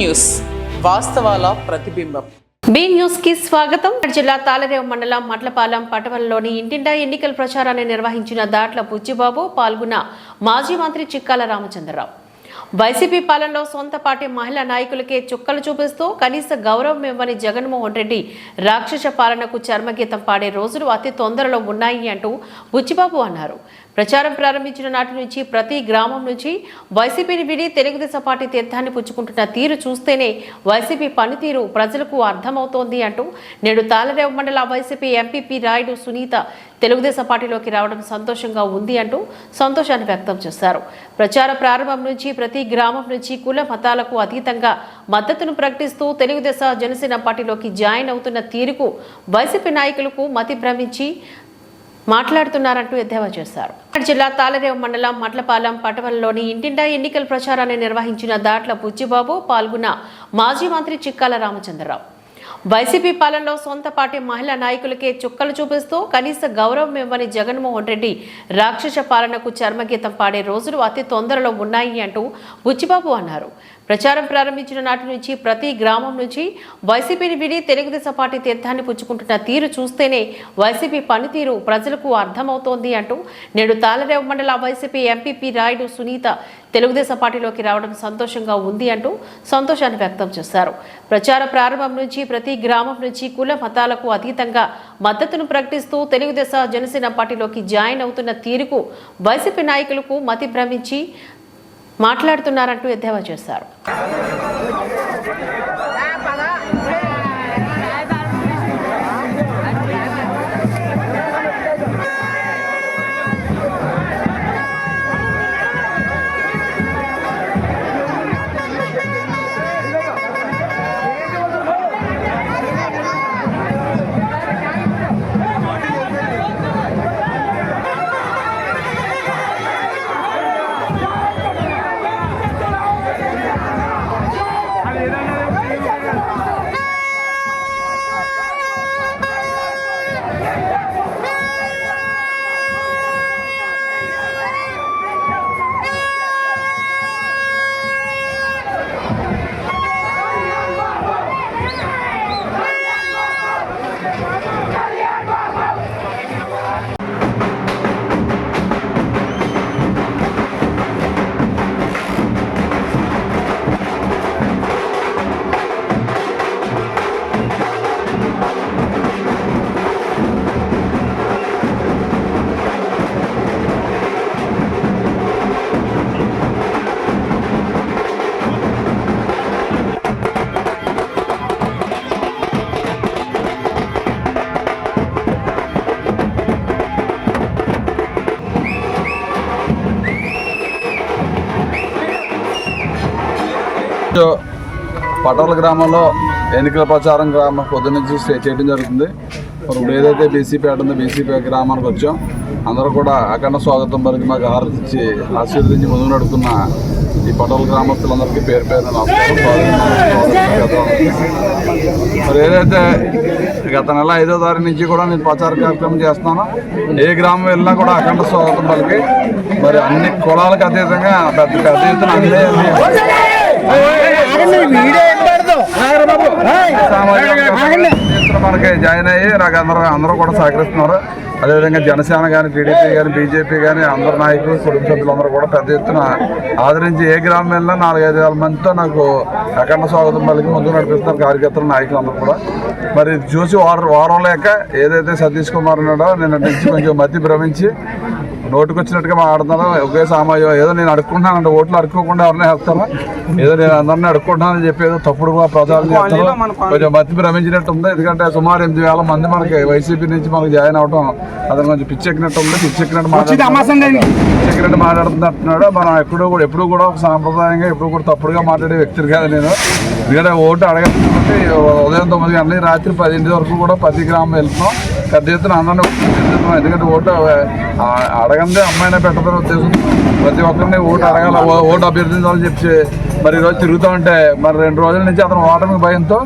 News వాస్తవాల ప్రతిబింబం. B news కి స్వాగతం. జిల్లా తాళరేవు మండలం మట్లపాలెం పట్టణంలోని ఇంటింటా ఎన్నికల ప్రచారాన్ని నిర్వహించిన దాట్ల బుచ్చిబాబు పాల్గొన్న మాజీ మంత్రి చిక్కాల రామచంద్రరావు. వైసీపీ పాలనలో సొంత పార్టీ మహిళా నాయకులకే చుక్కలు చూపిస్తూ కనీస గౌరవం ఇవ్వని జగన్మోహన్ రెడ్డి రాక్షస పాలనకు చర్మగీతం పాడే రోజులు అతి తొందరలో ఉన్నాయి అంటూ బుచ్చిబాబు అన్నారు. ప్రచారం ప్రారంభించిన నాటి నుంచి ప్రతి గ్రామం నుంచి వైసీపీని విడి తెలుగుదేశం పార్టీ తీర్థాన్ని పుచ్చుకుంటున్న తీరు చూస్తేనే వైసీపీ పనితీరు ప్రజలకు అర్థమవుతోంది అంటూ నేడు తాళరేవు మండల వైసీపీ ఎంపీపీ రాయుడు సునీత తెలుగుదేశం పార్టీలోకి రావడం సంతోషంగా ఉంది అంటూ సంతోషాన్ని వ్యక్తం చేశారు. ప్రచార ప్రారంభం నుంచి ప్రతి గ్రామం నుంచి కుల మతాలకు అతీతంగా మద్దతును ప్రకటిస్తూ తెలుగుదేశం జనసేన పార్టీలోకి జాయిన్ అవుతున్న తీరుకు వైసీపీ నాయకులకు మతి భ్రమించి మాట్లాడుతున్నారంటూ ఎద్దేవా చేశారు. జిల్లా తాళరేవు మండలం మట్లపాలెం పట్టణంలోని ఇంటింటా ఎన్నికల ప్రచారాన్ని నిర్వహించిన దాట్ల బుచ్చిబాబు పాల్గొన్న మాజీ మంత్రి చిక్కాల రామచంద్రరావు. వైసీపీ పాలనలో సొంత పార్టీ మహిళా నాయకులకే చుక్కలు చూపిస్తూ కనీస గౌరవం ఇవ్వని జగన్మోహన్ రెడ్డి రాక్షస పాలనకు చర్మగీతం పాడే రోజులు అతి తొందరలో ఉన్నాయి అంటూ బుచ్చిబాబు అన్నారు. ప్రచారం ప్రారంభించిన నాటి నుంచి ప్రతి గ్రామం నుంచి వైసీపీని విడి తెలుగుదేశం పార్టీ తీర్థాన్ని పుచ్చుకుంటున్న తీరు చూస్తేనే వైసీపీ పనితీరు ప్రజలకు అర్థమవుతోంది అంటూ నేడు తాళరేవు మండల వైసీపీ ఎంపీపీ రాయుడు సునీత తెలుగుదేశం పార్టీలోకి రావడం సంతోషంగా ఉంది అంటూ సంతోషాన్ని వ్యక్తం చేశారు. ప్రచార ప్రారంభం నుంచి ప్రతి గ్రామం నుంచి కుల మతాలకు అతీతంగా మద్దతును ప్రకటిస్తూ తెలుగుదేశం జనసేన పార్టీలోకి జాయిన్ అవుతున్న తీరుకు వైసీపీ నాయకులకు మతి భ్రమించి మాట్లాడుతున్నారంటూ ఎద్దేవా చేశారు. పటోల గ్రామంలో ఎన్నికల ప్రచారం పొద్దునుంచి చేయడం జరుగుతుంది. ఇప్పుడు ఏదైతే బీసీపేట ఉందో బీసీపీ గ్రామానికి వచ్చాం. అందరూ కూడా అఖండ స్వాగతం పలికి మాకు ఆరాధించి ఆశీర్వదించి ముందు నడుపుతున్న ఈ పటోల గ్రామస్తులందరికీ పేరు పేరు మరి ఏదైతే గత నెల 5వ తారీఖు నుంచి కూడా నేను ప్రచార కార్యక్రమం చేస్తున్నాను. ఏ గ్రామం వెళ్ళినా కూడా అఖండ స్వాగతం పలికి మరి అన్ని కులాలకు అతీతంగా పెద్ద ఎత్తున మనకి జాయిన్ అయ్యి నాకు అందరూ కూడా సహకరిస్తున్నారు. అదేవిధంగా జనసేన కానీ టీడీపీ కానీ బీజేపీ కానీ అందరు నాయకులు కుటుంబ సభ్యులందరూ కూడా పెద్ద ఎత్తున ఆదరించి ఏ గ్రామం వెళ్ళినా 4-5 మందితో నాకు అఖండ స్వాగతం పలికి ముందు నడిపిస్తున్నారు కార్యకర్తలు నాయకులు అందరూ కూడా. మరి చూసి వారం లేక ఏదైతే సతీష్ కుమార్ ఉన్నాడో నేను నుంచి కొంచెం మధ్య భ్రమించి నోటుకొచ్చినట్టుగా మాట్లాడుతున్నాను. ఒకే సామాజిక ఏదో నేను అడుక్కుంటున్నాను, ఓట్లు అడుక్కోకుండా ఎవరినే వేస్తాను, ఏదో నేను అందరినీ అడుక్కుంటున్నానని చెప్పి ఏదో తప్పుడుగా ప్రచారం చేస్తాను. కొంచెం మతి భ్రమించినట్టు ఉంది. ఎందుకంటే సుమారు 8,000 మంది మనకి వైసీపీ నుంచి మనకి జాయిన్ అవడం అతను కొంచెం పిచ్చెక్కినట్టు ఉంది. పిచ్చెక్కినట్టు మాట్లాడుతున్నట్టున్నాడు. మనం ఎప్పుడు కూడా ఒక సాంప్రదాయంగా ఎప్పుడు కూడా తప్పుడుగా మాట్లాడే వ్యక్తులు కాదు నేను. ఎందుకంటే ఓటు అడగాలంటే ఉదయం 9 గంటలకి రాత్రి 10 వరకు కూడా ప్రతి గ్రామం వెళ్తున్నాం. పెద్ద ఎత్తున అందరినీ ఎందుకంటే ఓటు అడగందే అమ్మాయినే పెట్టదని ఉద్దేశం. ప్రతి ఒక్కరిని ఓటు అడగాల, ఓటు అభ్యర్థించాలని చెప్పి మరి ఈరోజు తిరుగుతూ ఉంటే మరి 2 రోజుల నుంచి అతను ఓటమి భయంతో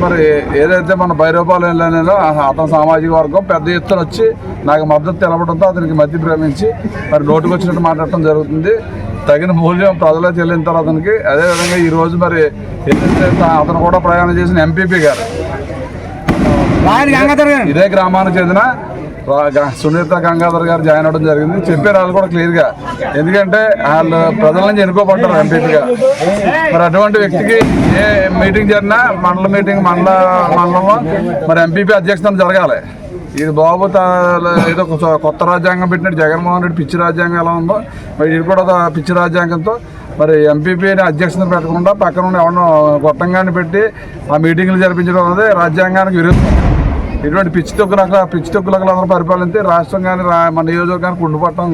మరి ఏదైతే మన భైరవపాలెం వెళ్ళానో అతని సామాజిక వర్గం పెద్ద ఎత్తున వచ్చి నాకు మద్దతు తెలపడంతో అతనికి మధ్య ప్రేమించి మరి నోటుకు వచ్చినట్టు మాట్లాడటం జరుగుతుంది. తగిన మూల్యం ప్రజలే చెల్లించారు అతనికి. అదేవిధంగా ఈరోజు మరి అతను కూడా ప్రయాణం చేసిన ఎంపీపీ గారు ఇదే గ్రామానికి చెందిన సునీత గంగాధర్ గారు జాయిన్ అవ్వడం జరిగింది. చెప్పారు వాళ్ళు కూడా క్లియర్గా, ఎందుకంటే వాళ్ళు ప్రజల నుంచి ఎన్నుకోబడ్డారు ఎంపీపీగా. మరి అటువంటి వ్యక్తికి ఏ మీటింగ్ జరిగినా మండలంలో మరి ఎంపీపీ అధ్యక్షతన జరగాలి. ఇది బాబు ఏదో కొత్త రాజ్యాంగం పెట్టినట్టు జగన్మోహన్ రెడ్డి పిచ్చి రాజ్యాంగం ఎలా ఉందో మరి ఇది కూడా పిచ్చి రాజ్యాంగంతో మరి ఎంపీపీని అధ్యక్షతను పెట్టకుండా పక్కన ఉన్న ఎవరినో గొట్టంగాన్ని పెట్టి ఆ మీటింగ్లు జరిపించడం అనేది రాజ్యాంగానికి విరుద్ధం. ఇటువంటి పిచ్చి తొక్కులకు అందరూ పరిపాలిస్తే రాష్ట్రం కానీ మన నియోజకవర్గానికి ఉండిపోవటం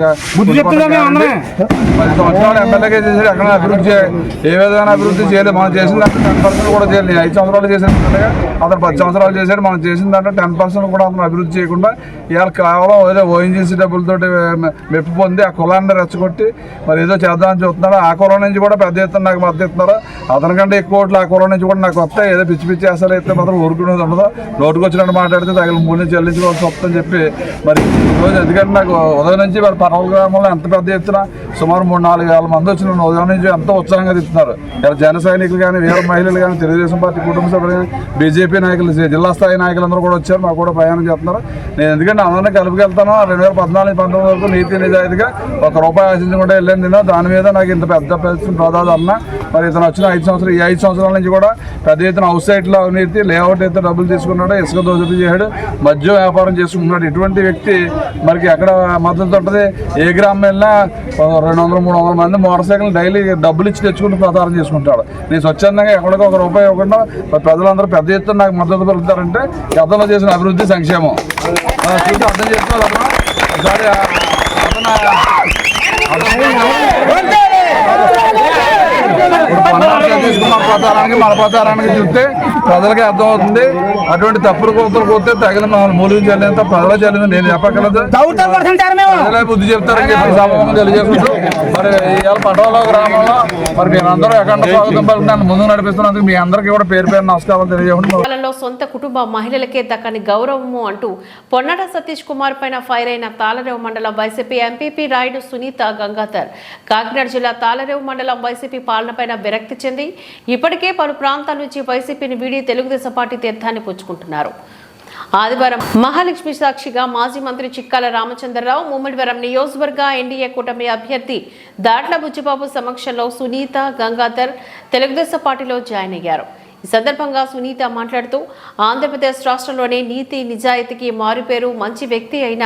10 సంవత్సరాలు ఎమ్మెల్యేగా చేసి ఎక్కడ అభివృద్ధి ఏ విధమైన అభివృద్ధి చేయలేదు. మనం చేసిన దాంట్లో 10% కూడా చేయలేదు. 5 సంవత్సరాలు చేసినట్టుగా అతను 10 సంవత్సరాలు చేశాడు. మనం చేసిన దాంట్లో 10% కూడా అతను అభివృద్ధి చేయకుండా ఇవాళ కేవలం ఏదో ఓఎన్జీసీ డబ్బులతో మెప్పు పొంది ఆ కులాన్ని రెచ్చగొట్టి మరి ఏదో చేద్దామని చూస్తున్నాడు. ఆ కులం నుంచి కూడా పెద్ద ఎత్తున నాకు మద్దతు ఇస్తున్నారు. అతనికంటే ఎక్కువ ఓట్లు ఆ కులం నుంచి కూడా నాకు వస్తాయి. ఏదో పిచ్చి అసలు అయితే మాత్రం ఊరుకునేది ఉండదు. నోటుకు వచ్చినట్టు మాట్లాడితే తగిన మూల్యం చెల్లించుకోవాల్సి వస్తుందని చెప్పి మరి ఈరోజు ఎందుకంటే నాకు ఉదయం నుంచి మరి పర్వల గ్రామంలో ఎంత పెద్ద ఎత్తున సుమారు 3-4 వేల మంది వచ్చిన ఉదయం నుంచి ఎంతో ఉత్సాహంగా తిప్పుతున్నారు. ఇలా జన సైనికులు కానీ వీర మహిళలు కానీ తెలుగుదేశం పార్టీ కుటుంబ సభ్యులు కానీ బీజేపీ నాయకులు జిల్లా స్థాయి నాయకులందరూ కూడా వచ్చారు. మాకు కూడా ప్రయాణం చేస్తున్నారు. నేను ఎందుకంటే అందరినీ కలుపుకెళ్తాను. 2014-19 వరకు నీతి నిజాయితీగా ₹1 ఆశించకుండా వెళ్ళాను నేను. దాని మీద నాకు ఇంత పెద్ద ప్రదాదరణ. మరి ఇతను వచ్చిన 5 సంవత్సరాలు ఈ 5 సంవత్సరాల నుంచి కూడా పెద్ద ఎత్తున హౌస్ సైట్లో అవినీతి లేఅవుట్ అయితే డబ్బులు తీసుకున్నాడు, ఇసుక దోపిడీ చేయడు, మద్యం వ్యాపారం చేసుకుంటున్నాడు. ఇటువంటి వ్యక్తి మనకి ఎక్కడ మద్దతు ఉంటుంది? ఏ గ్రామం వెళ్ళినా 200-300 మంది మోటార్ సైకిల్ డైలీ డబ్బులు ఇచ్చి తెచ్చుకుంటూ ప్రచారం చేసుకుంటాడు. నేను స్వచ్ఛందంగా ఎక్కడికో ₹1 ఇవ్వకుండా ప్రజలందరూ పెద్ద ఎత్తున నాకు మద్దతు పెరుగుతారంటే గతంలో చేసిన అభివృద్ధి సంక్షేమం చూసి అర్థం చేసుకోవాలి. ఒకసారి ప్రచారానికి మన ప్రచారానికి చూస్తే ప్రజలకి అర్థమవుతుంది. అటువంటి తప్పుడు కోతలు కోస్తే తగిన మూల్యం చెల్లినంత ప్రజలే చెల్లింది. నేను చెప్పగలదు, ప్రజలే బుద్ధి చెప్తారని చెప్పి సభాముఖంగా తెలియజేసుకుంటూ మరి ఇవాళ పటోల గ్రామంలో మరి మీరందరూ ఎక్కడ స్వాగతం పలుకుతాను ముందుకు నడిపిస్తున్నందుకు మీ అందరికీ కూడా పేరు నమస్కారం తెలియజేయండి. సొంత కుటుంబ మహిళలకే దక్కని గౌరవము అంటూ పొన్నాడ సతీష్ కుమార్ పైన ఫైర్ అయిన తాళరేవు మండలం వైసీపీ ఎంపీపీ రాయుడు సునీత గంగాధర్ కాకినాడ జిల్లా తాళరేవు మండలం వైసీపీ పాలనపైన విరక్తి చెంది ఇప్పటికే పలు ప్రాంతాల నుంచి వైసీపీని వీడి తెలుగుదేశం పార్టీ తీర్థాన్ని పుచ్చుకుంటున్నారు. ఆదివారం మహాలక్ష్మి సాక్షిగా మాజీ మంత్రి చిక్కాల రామచంద్రరావు ముమ్మడివరం నియోజకవర్గ ఎన్డీఏ కూటమి అభ్యర్థి దాట్ల బుచ్చిబాబు సమక్షంలో సునీత గంగాధర్ తెలుగుదేశం పార్టీలో జాయిన్ అయ్యారు. ఈ సందర్భంగా సునీత మాట్లాడుతూ ఆంధ్రప్రదేశ్ రాష్ట్రంలోని నీతి నిజాయితీకి మారుపేరు మంచి వ్యక్తి అయిన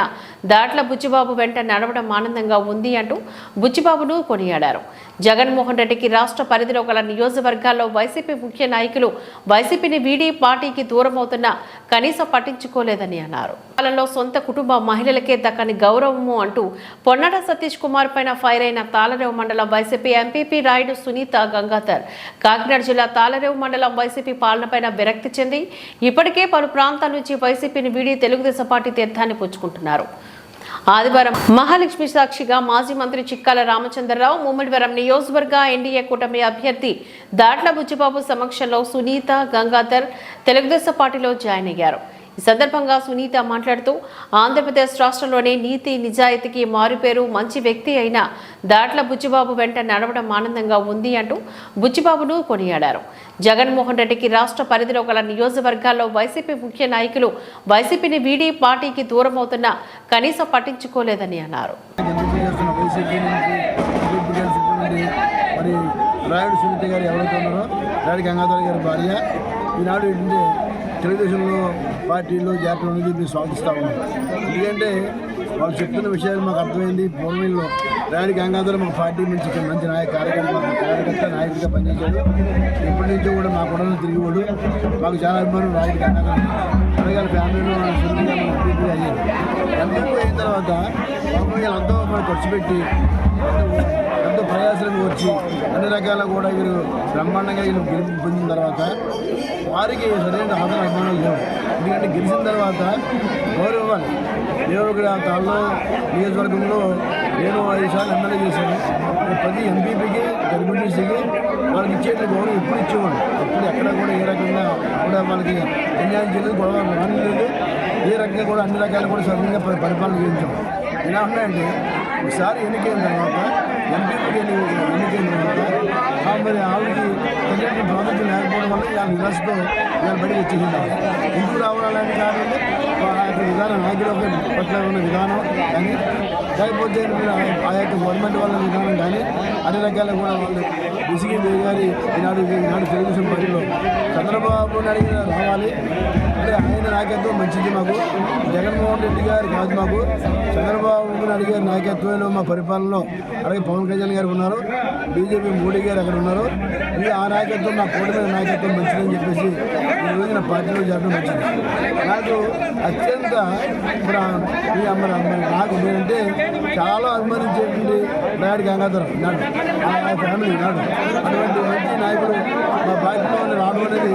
దాట్ల బుచ్చిబాబు వెంట నడవడం ఆనందంగా ఉంది అంటూ బుచ్చిబాబును కొనియాడారు. జగన్మోహన్ రెడ్డికి రాష్ట్ర పరిధిలో గల నియోజకవర్గాల్లో వైసీపీ ముఖ్య నాయకులు వైసీపీని వీడి పార్టీకి దూరం అవుతున్నా కనీసం పట్టించుకోలేదని అన్నారు. కాలంలో సొంత కుటుంబ మహిళలకే దక్కని గౌరవము అంటూ పొన్నాడ సతీష్ కుమార్ పైన ఫైర్ అయిన తాళరేవు మండలం వైసీపీ ఎంపీపీ రాయుడు సునీత గంగాధర్ కాకినాడ జిల్లా తాళరేవు మండలం వైసీపీ పాలనపైన విరక్తి చెంది ఇప్పటికే పలు ప్రాంతాల నుంచి వైసీపీని వీడి తెలుగుదేశం పార్టీ తీర్థాన్ని పుచ్చుకుంటున్నారు. ఆదివారం మహాలక్ష్మి సాక్షిగా మాజీ మంత్రి చిక్కాల రామచంద్రరావు ముమ్మడివరం నియోజకవర్గ ఎన్డీఏ కూటమి అభ్యర్థి దాట్ల బుచ్చిబాబు సమక్షంలో సునీత గంగాధర్ తెలుగుదేశం పార్టీలో జాయిన్ అయ్యారు. ఈ సందర్భంగా సునీత మాట్లాడుతూ ఆంధ్రప్రదేశ్ రాష్ట్రంలోని నీతి నిజాయితీకి మారుపేరు మంచి వ్యక్తి అయిన దాట్ల బుచ్చిబాబు వెంట నడవడం ఆనందంగా ఉంది అంటూ బుచ్చిబాబును కొనియాడారు. జగన్మోహన్ రెడ్డికి రాష్ట్ర పరిధిలో గల నియోజకవర్గాల్లో వైసీపీ ముఖ్య నాయకులు వైసీపీని వీడి పార్టీకి దూరం అవుతున్నా కనీసం పట్టించుకోలేదని అన్నారు. రాయుడు సునీత గారు ఎవరైతే ఉన్నారో రాయుడు గంగాధర్ గారి భార్య ఈనాడు తెలుగుదేశంలో పార్టీలో జాతీయ అనేది మేము స్వాగతిస్తూ ఉన్నాం. ఎందుకంటే వాళ్ళు చెప్తున్న విషయాలు మాకు అర్థమైంది. పూర్వీలో రాయుడు గంగాధర్ మా పార్టీ నుంచి మంచి కార్యకర్త నాయకుడిగా పనిచేశాడు. ఎప్పటి నుంచో కూడా మా కూడా తిరిగివాడు. మాకు చాలా అభిమానం రాయుడు గంగాధర్. అలాగే ఫ్యామిలీలో ఎంపీగా అయ్యారు. ఎంపీ అయిన తర్వాత ఎంతో ఖర్చు పెట్టి ఎంతో ప్రయాసాలను వచ్చి అన్ని రకాల కూడా వీరు బ్రహ్మాండంగా వీళ్ళు గెలుపు పొందిన తర్వాత వారికి సరైన ఆదరణ అభిమానాలు లేవు. ఎందుకంటే గెలిచిన తర్వాత గౌరవం ఇవ్వాలి. దేవుడు తాళ్ళలో నియోజకవర్గంలో నేను 5 సార్లు ఎమ్మెల్యే చేశాను. ప్రతి ఎంపీపీకి జడ్పీటీసీకి వాళ్ళకి ఇచ్చేట్లు గౌరవం ఎప్పుడు ఇచ్చేవాడు. ఎప్పుడు ఎక్కడ కూడా ఏ రకంగా కూడా వాళ్ళకి అన్యాయం చేయలేదు, గొడవ రానిలేదు. ఏ రకంగా కూడా అన్ని రకాలు కూడా సవ్యంగా పరిపాలన చేయించాం. ఎలా ఉన్నాయంటే ఒకసారి ఎన్నికైన తర్వాత ఎంపీ ఎన్నికైన తర్వాత మరి ఆవిడకి తగినట్టు ప్రాజెక్టు లేకపోవడం వల్ల ఇలా నిరాశతో ఇలా బయటకు వచ్చేసింది. ఇంటికి రావాలని కాదండి ఆ యొక్క విధానం నాయకుల పట్ల ఉన్న విధానం కానీ లేకపోతే ఆ యొక్క గవర్నమెంట్ వాళ్ళ విధానం కానీ అన్ని రకాల కూడా వాళ్ళు విసిగి గారి ఈనాడు తెలుగుదేశం పార్టీలో చంద్రబాబు నాయుడు గారు రావాలి అంటే ఆయన నాయకత్వం మంచిది మాకు, జగన్మోహన్ రెడ్డి గారు కాదు మాకు, చంద్రబాబు నాయుడు గారి నాయకత్వంలో మా పరిపాలనలో అలాగే పవన్ కళ్యాణ్ గారు ఉన్నారు, బీజేపీ మోడీ గారు అక్కడ ఉన్నారు. ఆ నాయకత్వం నా కూటమి నాయకత్వం మంచిదని చెప్పేసి ఈ రోజు నా పార్టీలో చేరడం మంచిది. నాకు అత్యంత నాకు నేనంటే చాలా అభిమానించేటువంటి నాయుడు గంగాధరం నాడు ఆ ఫ్యామిలీ నాడు అటువంటి మంచి నాయకుడు మా పార్టీలో రావడం అనేది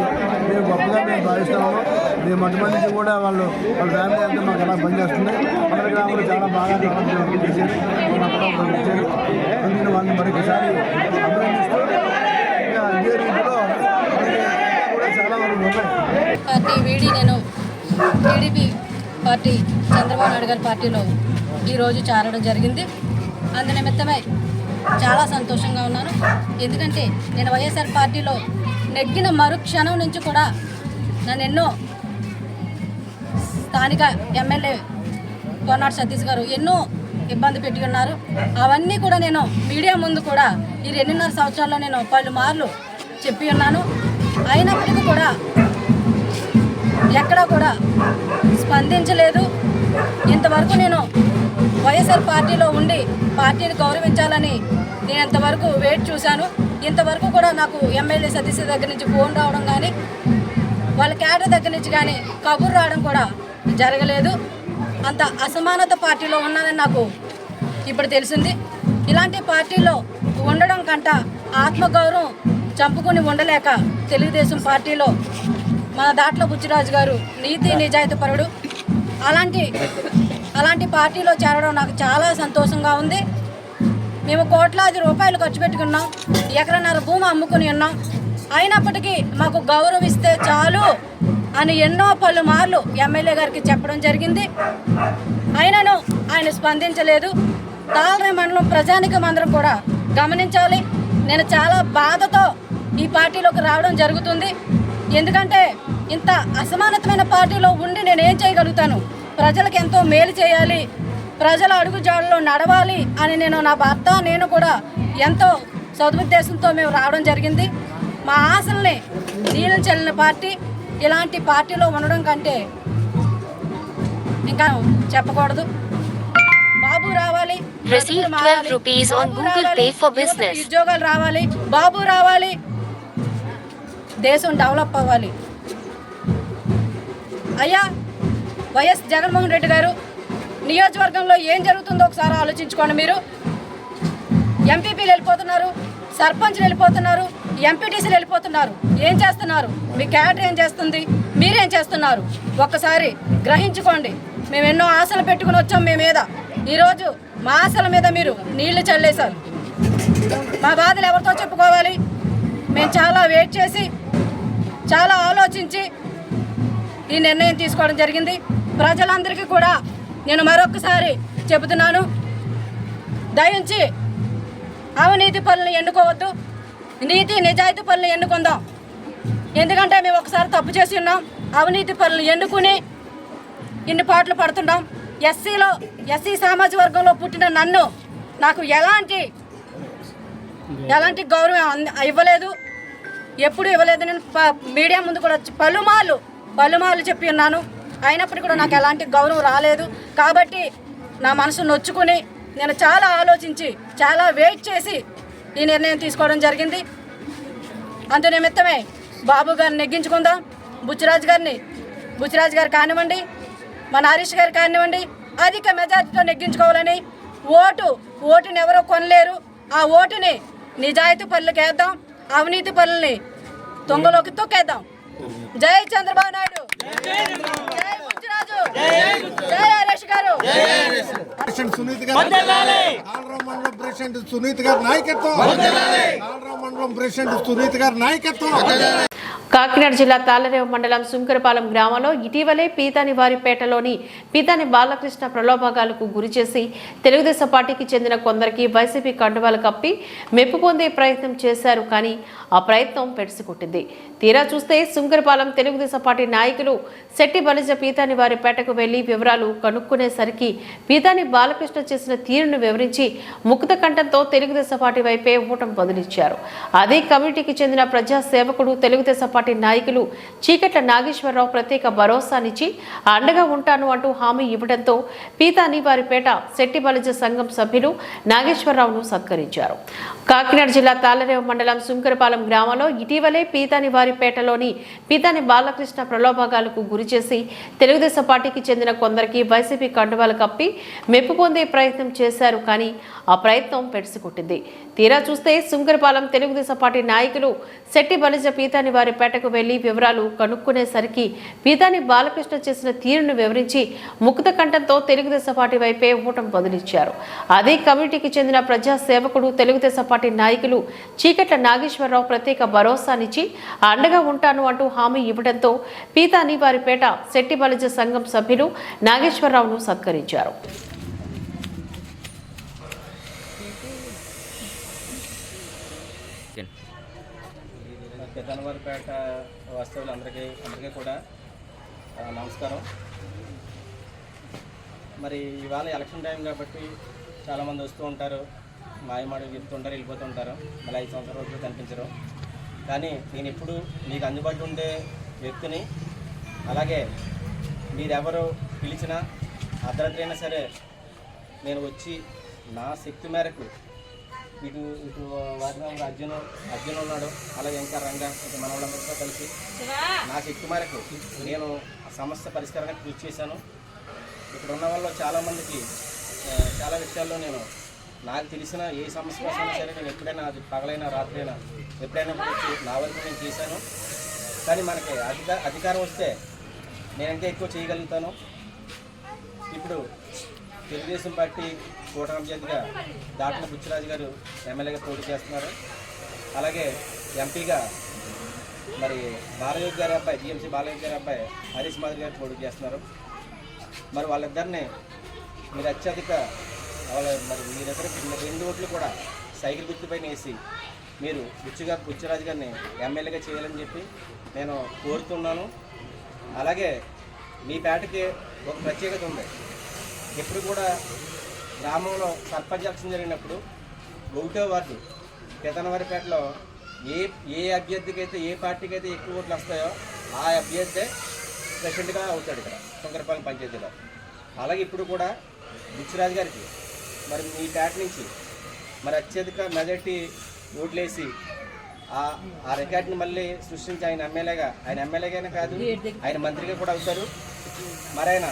మేము గొప్పగా మేము భావిస్తున్నాము. మేము మొట్టమొదటి నుంచి కూడా వాళ్ళ ఫ్యామిలీ అంతా మాకు ఎలా పనిచేస్తుంది. మన గ్రామంలో చాలా బాగా చేశారు, ఇచ్చారు. అందుకని వాళ్ళని మరొకసారి అభినందిస్తూ ఇదే రీతిలో కూడా చాలా వరకు ఉన్నాయి. పార్టీ వీడి నేను టీడీపీ పార్టీ చంద్రబాబు నాయుడు గారి పార్టీలో ఈరోజు చేరడం జరిగింది. అందు నిమిత్తమై చాలా సంతోషంగా ఉన్నాను. ఎందుకంటే నేను వైఎస్ఆర్ పార్టీలో నెగ్గిన మరుక్షణం నుంచి కూడా నన్ను ఎన్నో స్థానిక ఎమ్మెల్యే కొన్నాడు సతీష్ గారు ఎన్నో ఇబ్బంది పెట్టి ఉన్నారు. అవన్నీ కూడా నేను మీడియా ముందు కూడా ఈ 2.5 సంవత్సరాల్లో నేను పలుమార్లు చెప్పి ఉన్నాను. అయినప్పటికీ కూడా ఎక్కడా కూడా స్పందించలేదు. ఇంతవరకు నేను వైఎస్ఆర్ పార్టీలో ఉండి పార్టీని గౌరవించాలని నేను ఇంతవరకు వెయిట్ చూశాను. ఇంతవరకు కూడా నాకు ఎమ్మెల్యే సతీష్ దగ్గర నుంచి ఫోన్ రావడం కానీ వాళ్ళ క్యాడర్ దగ్గర నుంచి కానీ కబురు రావడం కూడా జరగలేదు. అంత అసమానత పార్టీలో ఉన్నానని నాకు ఇప్పుడు తెలిసింది. ఇలాంటి పార్టీలో ఉండడం కంట ఆత్మగౌరవం చంపుకొని ఉండలేక తెలుగుదేశం పార్టీలో మన దాట్ల బుచ్చిరాజు గారు నీతి నిజాయితీ పరుడు అలాంటి పార్టీలో చేరడం నాకు చాలా సంతోషంగా ఉంది. మేము కోట్లాది రూపాయలు ఖర్చు పెట్టుకున్నాం, ఎకరన్నర భూమి అమ్ముకుని ఉన్నాం. అయినప్పటికీ మాకు గౌరవం ఇస్తే చాలు అని ఎన్నో పలుమార్లు ఎమ్మెల్యే గారికి చెప్పడం జరిగింది. అయినను ఆయన స్పందించలేదు. తాళరేవు మండలం ప్రజానికం అందరం కూడా గమనించాలి. నేను చాలా బాధతో ఈ పార్టీలోకి రావడం జరుగుతుంది. ఎందుకంటే ఇంత అసమానతమైన పార్టీలో ఉండి నేనేం చేయగలుగుతాను? ప్రజలకు ఎంతో మేలు చేయాలి, ప్రజల అడుగుజాడలో నడవాలి అని నా భర్త నేను కూడా ఎంతో సదుద్దేశంతో మేము రావడం జరిగింది. మా ఆశల్ని నీళ్ళు చెల్లిన పార్టీ ఇలాంటి పార్టీలో ఉండడం కంటే ఇంకా చెప్పకూడదు. బాబు రావాలి, ఉద్యోగాలు రావాలి, బాబు రావాలి, దేశం డెవలప్ అవ్వాలి. అయ్యా వైఎస్ జగన్మోహన్ రెడ్డి గారు నియోజకవర్గంలో ఏం జరుగుతుందో ఒకసారి ఆలోచించుకోండి. మీరు ఎంపీపీలు వెళ్ళిపోతున్నారు, సర్పంచ్లు వెళ్ళిపోతున్నారు, ఎంపీటీసీలు వెళ్ళిపోతున్నారు. ఏం చేస్తున్నారు? మీ క్యాడర్ ఏం చేస్తుంది? మీరేం చేస్తున్నారు? ఒక్కసారి గ్రహించుకోండి. మేము ఎన్నో ఆశలు పెట్టుకుని వచ్చాం మీ మీద. ఈరోజు మా ఆశల మీద మీరు నీళ్లు చల్లేశారు. మా బాధలు ఎవరితో చెప్పుకోవాలి? మేము చాలా వెయిట్ చేసి చాలా ఆలోచించి ఈ నిర్ణయం తీసుకోవడం జరిగింది. ప్రజలందరికీ కూడా నేను మరొకసారి చెబుతున్నాను, దయించి అవినీతి పనులను ఎన్నుకోవద్దు, నీతి నిజాయితీ పనులు ఎన్నుకుందాం. ఎందుకంటే మేము ఒకసారి తప్పు చేసి ఉన్నాం, అవినీతి పనులు ఎన్నుకుని ఇన్ని పాటలు పడుతున్నాం. ఎస్సీ సామాజిక వర్గంలో పుట్టిన నన్ను నాకు ఎలాంటి గౌరవం ఇవ్వలేదు, ఎప్పుడు ఇవ్వలేదు. నేను మీడియా ముందు కూడా పలుమార్లు చెప్పి ఉన్నాను. అయినప్పటికీ కూడా నాకు ఎలాంటి గౌరవం రాలేదు. కాబట్టి నా మనసు నొచ్చుకుని నేను చాలా ఆలోచించి చాలా వెయిట్ చేసి ఈ నిర్ణయం తీసుకోవడం జరిగింది. అందు నిమిత్తమే బాబు గారిని నెగ్గించుకుందాం. బుచ్చిరాజు గారు కానివ్వండి, మన హరీష్ గారు కానివ్వండి, అధిక మెజార్టీతో నెగ్గించుకోవాలని. ఓటుని ఎవరో కొనలేరు. ఆ ఓటుని నిజాయితీ పనులకు వేద్దాం, అవినీతి పనుల్ని తొంగలోకి తొక్కేద్దాం. జై చంద్రబాబు నాయుడు, జై బుచ్చిరాజు, జై హరీష్ గారు. కాకినాడ జిల్లా తాళరేవు మండలం సుంకరపాలెం గ్రామంలో ఇటీవలే పీతాని వారిపేటలోని పీతాని బాలకృష్ణ ప్రలోభాలకు గురిచేసి తెలుగుదేశం పార్టీకి చెందిన కొందరికి వైసీపీ కండువాలు కప్పి మెప్పు పొందే ప్రయత్నం చేశారు. కానీ ఆ ప్రయత్నం పెడుసుకొట్టింది. తీరా చూస్తే సుంకరపాలెం తెలుగుదేశం పార్టీ నాయకులు శెట్టి బలిజ పీతాని వారిపేటకు వెళ్లి వివరాలు కనుక్కునేసరికి పీతాని బాలకృష్ణ చేసిన తీరును వివరించి ముక్త కంఠంతో తెలుగుదేశం పార్టీ వైపే ఊటం బదులిచ్చారు. అదే కమిటీకి చెందిన ప్రజా సేవకుడు తెలుగుదేశం పార్టీ నాయకులు చీకట్ల నాగేశ్వరరావు ప్రత్యేక భరోసానిచ్చి అండగా ఉంటాను అంటూ హామీ ఇవ్వడంతో పీతాని వారిపేట శెట్టి బలిజ సంఘం సభ్యులు నాగేశ్వరరావును సత్కరించారు. కాకినాడ జిల్లా తాళరేవు మండలం సుంకరపాలెం గ్రామంలో ఇటీవలే పీతాని వారిపేటలోని పీతాని బాలకృష్ణ ప్రలోభాలకు గురిచేసి తెలుగుదేశం పార్టీకి చెందిన కొందరికి వైసీపీ కండువాలు కప్పి మెప్పు పొందే ప్రయత్నం చేశారు. కానీ ఆ ప్రయత్నం పెడుసుకొట్టింది. తీరా చూస్తే సుంకరపాలెం తెలుగుదేశం పార్టీ నాయకులు శెట్టి బలిజ పీతాని వారిపేటకు వెళ్లి వివరాలు కనుక్కునేసరికి పీతాని బాలకృష్ణ చేసిన తీరును వివరించి ముక్త కంఠంతో తెలుగుదేశం పార్టీ వైపే ఊటం బదులిచ్చారు. అదే కమిటీకి చెందిన ప్రజా సేవకుడు తెలుగుదేశం పార్టీ నాయకులు చీకట్ల నాగేశ్వరరావు ప్రత్యేక భరోసానిచ్చి అండగా ఉంటాను అంటూ హామీ ఇవ్వడంతో పీతాని వారిపేట శెట్టి బలిజ సంఘం సభ్యులు నాగేశ్వరరావును సత్కరించారు. పెద్దనవారిపేట వాస్తవులందరికీ కూడా నమస్కారం. మరి ఇవాళ ఎలక్షన్ టైం కాబట్టి చాలామంది వస్తూ ఉంటారు, మాయమాటలు చెప్తుంటారు, వెళ్ళిపోతుంటారు, మళ్ళీ 5 సంవత్సరాల వరకు కనిపించరు. కానీ నేను ఎప్పుడు మీకు అందుబాటులో ఉండే వ్యక్తిని. అలాగే మీరెవరు పిలిచినా అర్ధరాత్రైనా సరే నేను వచ్చి నా శక్తి మేరకు ఇటు వారిని అర్జున్ ఉన్నాడు, అలాగే ఇంకా రంగా మన వాళ్ళందరితో కలిసి నా శక్తి మేరకు నేను సమస్య పరిష్కారానికి కృషి చేశాను. ఇక్కడ ఉన్న వాళ్ళు చాలామందికి చాలా విషయాల్లో నేను నాకు తెలిసిన ఏ సమస్య కోసమైనా సరే నేను ఎప్పుడైనా అది పగలైనా రాత్రైనా ఎప్పుడైనా వచ్చి నా వరకు నేను చేశాను. కానీ మనకి అధికారం వస్తే నేను ఇంకా ఎక్కువ చేయగలుగుతాను. ఇప్పుడు తెలుగుదేశం పార్టీ కూటమి అభ్యర్థిగా దాట్ల బుచ్చిరాజు గారు ఎమ్మెల్యేగా పోటీ చేస్తున్నారు. అలాగే ఎంపీగా మరి బాలయోగి గారి అబ్బాయి జిఎంసీ బాలయోగి గారి అబ్బాయి హరీష్ మాధురి గారు పోటీ చేస్తున్నారు. మరి వాళ్ళిద్దరిని మీరు అత్యధిక మరి మీ దగ్గర 2 ఓట్లు కూడా సైకిల్ గుర్తుపైన వేసి మీరు బుచ్చిరాజు గారిని ఎమ్మెల్యేగా చేయాలని చెప్పి నేను కోరుతున్నాను. అలాగే మీ పేటకి ఒక ప్రత్యేకత ఉంది. ఎప్పుడు కూడా గ్రామంలో సర్పంచ్ ఎలక్షన్ జరిగినప్పుడు 1వ వార్డు పెదనవారిపేటలో ఏ అభ్యర్థికి అయితే ఏ పార్టీకి అయితే ఎక్కువ ఓట్లు వస్తాయో ఆ అభ్యర్థే ప్రెసిడెంట్గా అవుతాడు ఇక్కడ సుంకరపాలెం పంచాయతీలో. అలాగే ఇప్పుడు కూడా బుచ్చిరాజు గారికి మరి మీ పేట నుంచి మరి అత్యధిక మెజార్టీ ఓట్లేసి ఆ రికార్డుని మళ్ళీ సృష్టించి ఆయన ఎమ్మెల్యేగానే కాదు ఆయన మంత్రిగా కూడా అవుతారు. మరి ఆయన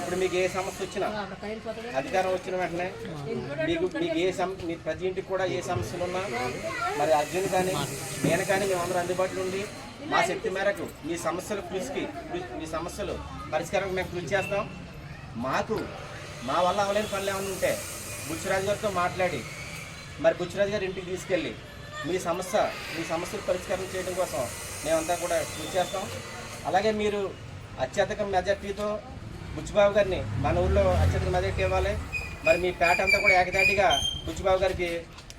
ఇప్పుడు మీకు ఏ సమస్య వచ్చినా అధికారం వచ్చిన వెంటనే మీకు మీ ప్రతి ఇంటికి కూడా ఏ సమస్యలు ఉన్నా మరి అర్జున్ కానీ నేను కానీ మేమందరూ అందుబాటులో ఉండి మా శక్తి మేరకు మీ సమస్యలు పరిష్కారం మేము కృషి చేస్తాం. మా వల్ల అవలేని పనులు ఏమైనా ఉంటే బుచ్చిరాజు గారితో మాట్లాడి మరి బుచ్చిరాజు గారి ఇంటికి తీసుకెళ్ళి మీ సమస్యలు పరిష్కారం చేయడం కోసం మేమంతా కూడా కృషి చేస్తాం. అలాగే మీరు అత్యధిక మెజార్టీతో బుచ్చిబాబు గారిని మన ఊళ్ళో అత్యధిక మెజార్టీ ఇవ్వాలి. మరి మీ పేట అంతా కూడా ఏకదాటిగా బుచ్చిబాబు గారికి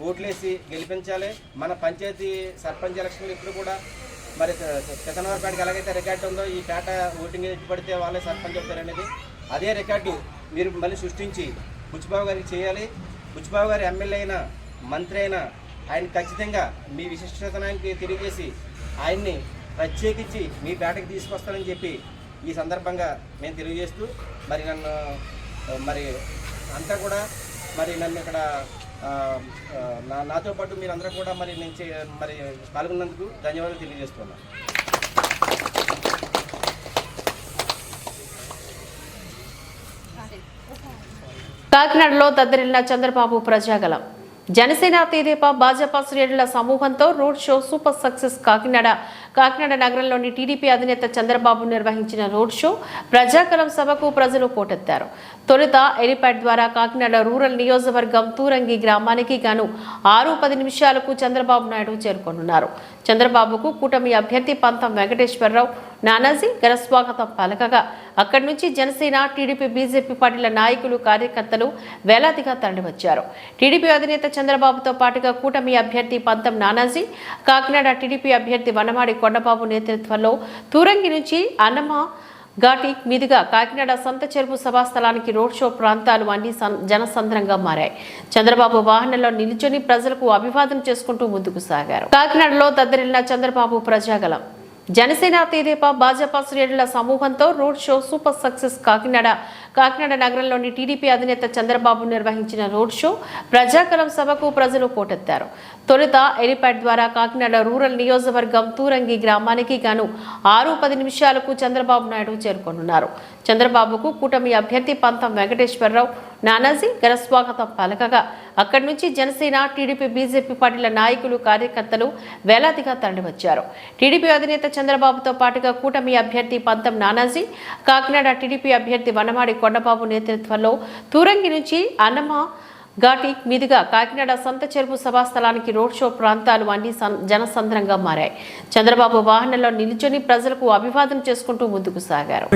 ఓట్లేసి గెలిపించాలి. మన పంచాయతీ సర్పంచ్ ఎలక్షన్లు ఇప్పుడు కూడా మరి పెదనవారిపేటకి ఎలాగైతే రికార్డు ఉందో ఈ పేట ఓటింగ్ ఎత్తి పడితే వాళ్ళే సర్పంచ్ అవుతారనేది అదే రికార్డు మీరు మళ్ళీ సృష్టించి బుచ్చిబాబు గారికి చేయాలి. బుచ్చిబాబు గారు ఎమ్మెల్యే అయినా మంత్రి అయినా ఆయన ఖచ్చితంగా మీ విశిష్టతనానికి తెలియజేసి ఆయన్ని ప్రత్యేకించి మీ పేటకి తీసుకొస్తానని చెప్పి ఈ సందర్భంగా నేను తెలియజేస్తూ మరి అంతా కూడా మరి నన్ను ఇక్కడ నాతో పాటు మీరందరూ కూడా మరి పాల్గొన్నందుకు ధన్యవాదాలు తెలియజేస్తున్నాను. కాకినాడలో దద్దరిల్లిన చంద్రబాబు ప్రజాగలం. జనసేన తెదేపా భాజపా శ్రేణుల సమూహంతో road show super success. Kakinada Kakinada నగరంలోని టీడీపీ అధినేత చంద్రబాబు నిర్వహించిన రోడ్ షో ప్రజాకలం సభకు ప్రజలు పోటెత్తారు. తొలుత హెలిప్యాడ్ ద్వారా కాకినాడ రూరల్ నియోజకవర్గం తూరంగి గ్రామానికి గాను 6:10 నిమిషాలకు చంద్రబాబు నాయుడు చేరుకోనున్నారు. చంద్రబాబుకు కూటమి అభ్యర్థి పంతం వెంకటేశ్వరరావు, నానాజీ ఘనస్వాగతం పలకగా అక్కడి నుంచి జనసేన, టీడీపీ, బీజేపీ పార్టీల నాయకులు, కార్యకర్తలు వేలాదిగా తరలివచ్చారు. టీడీపీ అధినేత చంద్రబాబుతో పాటుగా కూటమి అభ్యర్థి పంతం నానాజీ, కాకినాడ టీడీపీ అభ్యర్థి వనమాడి కొండబాబు నేతృత్వంలో తూరంగి నుంచి అన్నమ ఘాటి మీదుగా కాకినాడ సంత చెరువు సభాస్థలానికి రోడ్ షో ప్రాంతాలు అన్ని జనసంద్రంగా మారాయి. చంద్రబాబు వాహనంలో నిల్చొని ప్రజలకు అభివాదం చేసుకుంటూ ముందుకు సాగారు. కాకినాడలో దద్దరిల్లిన చంద్రబాబు ప్రజాగలం. జనసేన, తెదేపా, భాజపా శ్రేణుల సమూహంతో road show super success. Kakinada నగరంలోని టీడీపీ అధినేత చంద్రబాబు నిర్వహించిన రోడ్ షో ప్రజాకలం సభకు ప్రజలు పోటెత్తారు. తొలుత హెలిప్యాడ్ ద్వారా కాకినాడ రూరల్ నియోజకవర్గం తూరంగి గ్రామానికి గాను 6:10 నిమిషాలకు చంద్రబాబు నాయుడు చేరుకోనున్నారు. చంద్రబాబుకు కూటమి అభ్యర్థి పంతం వెంకటేశ్వరరావు, నానాజీ ఘనస్వాగతం పలకగా అక్కడి నుంచి జనసేన, టీడీపీ, బీజేపీ పార్టీల నాయకులు, కార్యకర్తలు వేలాదిగా తరలివచ్చారు. టీడీపీ అధినేత చంద్రబాబుతో పాటుగా కూటమి అభ్యర్థి పంతం నానాజీ, కాకినాడ టీడీపీ అభ్యర్థి వనమాడి కొండబాబు నేతృత్వంలో తూరంగి నుంచి అన్నమ ఘాటి మీదుగా కాకినాడ సంత చెరువు సభాస్థలానికి రోడ్ షో ప్రాంతాలు అన్ని జనసంద్రంగా మారాయి. చంద్రబాబు వాహనంలో నిల్చొని ప్రజలకు అభివాదం చేసుకుంటూ ముందుకు సాగారు.